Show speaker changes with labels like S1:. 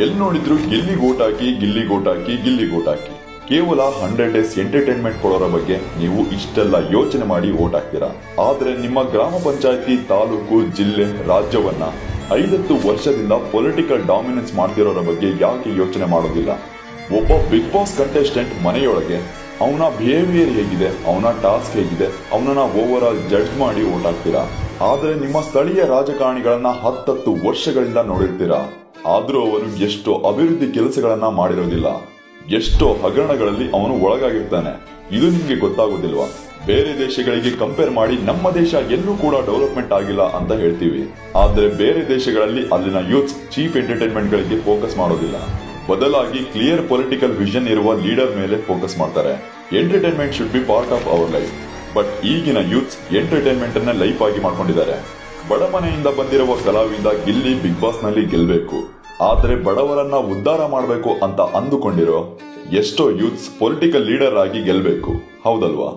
S1: ಎಲ್ಲಿ ನೋಡಿದ್ರು ಗಿಲ್ಲಿ ಗೋಟ್ ಹಾಕಿ ಗಿಲ್ಲಿ ಗೋಟ್ ಹಾಕಿ ಗಿಲ್ಲಿ ಗೋಟ್ ಹಾಕಿ. ಕೇವಲ 100 ಡೇಸ್ ಎಂಟರ್ಟೈನ್ಮೆಂಟ್ ಕೊಡೋರ ಬಗ್ಗೆ ನೀವು ಇಷ್ಟೆಲ್ಲ ಯೋಚನೆ ಮಾಡಿ ಓಟ್ ಹಾಕ್ತೀರಾ. ಆದ್ರೆ ನಿಮ್ಮ ಗ್ರಾಮ ಪಂಚಾಯತಿ, ತಾಲೂಕು, ಜಿಲ್ಲೆ, ರಾಜ್ಯವನ್ನ 50 ವರ್ಷದಿಂದ ಪೊಲಿಟಿಕಲ್ ಡಾಮಿನೆನ್ಸ್ ಮಾಡ್ತಿರೋರ ಬಗ್ಗೆ ಯಾಕೆ ಯೋಚನೆ ಮಾಡೋದಿಲ್ಲ? ಒಬ್ಬ ಬಿಗ್ ಬಾಸ್ ಕಂಟೆಸ್ಟೆಂಟ್ ಮನೆಯೊಳಗೆ ಅವನ ಬಿಹೇವಿಯರ್ ಹೇಗಿದೆ, ಅವನ ಟಾಸ್ಕ್ ಹೇಗಿದೆ, ಅವನನ್ನ ಓವರ್ ಆಲ್ ಜಡ್ಜ್ ಮಾಡಿ ಓಟ್ ಹಾಕ್ತೀರಾ. ಆದ್ರೆ ನಿಮ್ಮ ಸ್ಥಳೀಯ ರಾಜಕಾರಣಿಗಳನ್ನ 10 ವರ್ಷಗಳಿಂದ ನೋಡಿರ್ತೀರಾ. ಆದ್ರೂ ಅವನು ಎಷ್ಟೋ ಅಭಿವೃದ್ಧಿ ಕೆಲಸಗಳನ್ನ ಮಾಡಿರೋದಿಲ್ಲ. ಎಷ್ಟೋ ಹಗರಣಗಳಲ್ಲಿ ಅವನು ಒಳಗಾಗಿರ್ತಾನೆ. ಇದು ನಿಮ್ಗೆ ಗೊತ್ತಾಗೋದಿಲ್ವಾ? ಬೇರೆ ದೇಶಗಳಿಗೆ ಕಂಪೇರ್ ಮಾಡಿ ನಮ್ಮ ದೇಶ ಎಲ್ಲೂ ಕೂಡ ಡೆವಲಪ್ಮೆಂಟ್ ಆಗಿಲ್ಲ ಅಂತ ಹೇಳ್ತೀವಿ. ಆದ್ರೆ ಬೇರೆ ದೇಶಗಳಲ್ಲಿ ಅಲ್ಲಿನ ಯೂತ್ಸ್ ಚೀಪ್ ಎಂಟರ್ಟೈನ್ಮೆಂಟ್ ಗಳಿಗೆ ಫೋಕಸ್ ಮಾಡೋದಿಲ್ಲ. ಬದಲಾಗಿ ಕ್ಲಿಯರ್ ಪೊಲಿಟಿಕಲ್ ವಿಷನ್ ಇರುವ ಲೀಡರ್ ಮೇಲೆ ಫೋಕಸ್ ಮಾಡ್ತಾರೆ. Entertainment should be part of our life. But ಈಗಿನ ಯೂತ್ಸ್ ಎಂಟರ್ಟೈನ್ಮೆಂಟ್ ಅನ್ನ ಲೈಫ್ ಆಗಿ ಮಾಡ್ಕೊಂಡಿದ್ದಾರೆ. ಬಡಮನೆಯಿಂದ ಬಂದಿರುವ ಕಲಾವಿದ ಗಿಲ್ಲಿ ಬಿಗ್ ಬಾಸ್ ನಲ್ಲಿ ಗೆಲ್ಬೇಕು, ಆದ್ರೆ ಬಡವರನ್ನ ಉದ್ಧಾರ ಮಾಡಬೇಕು ಅಂತ ಅಂದುಕೊಂಡಿರೋ ಎಷ್ಟೋ ಯೂತ್ಸ್ ಪೊಲಿಟಿಕಲ್ ಲೀಡರ್ ಆಗಿ ಗೆಲ್ಬೇಕು. ಹೌದಲ್ವಾ?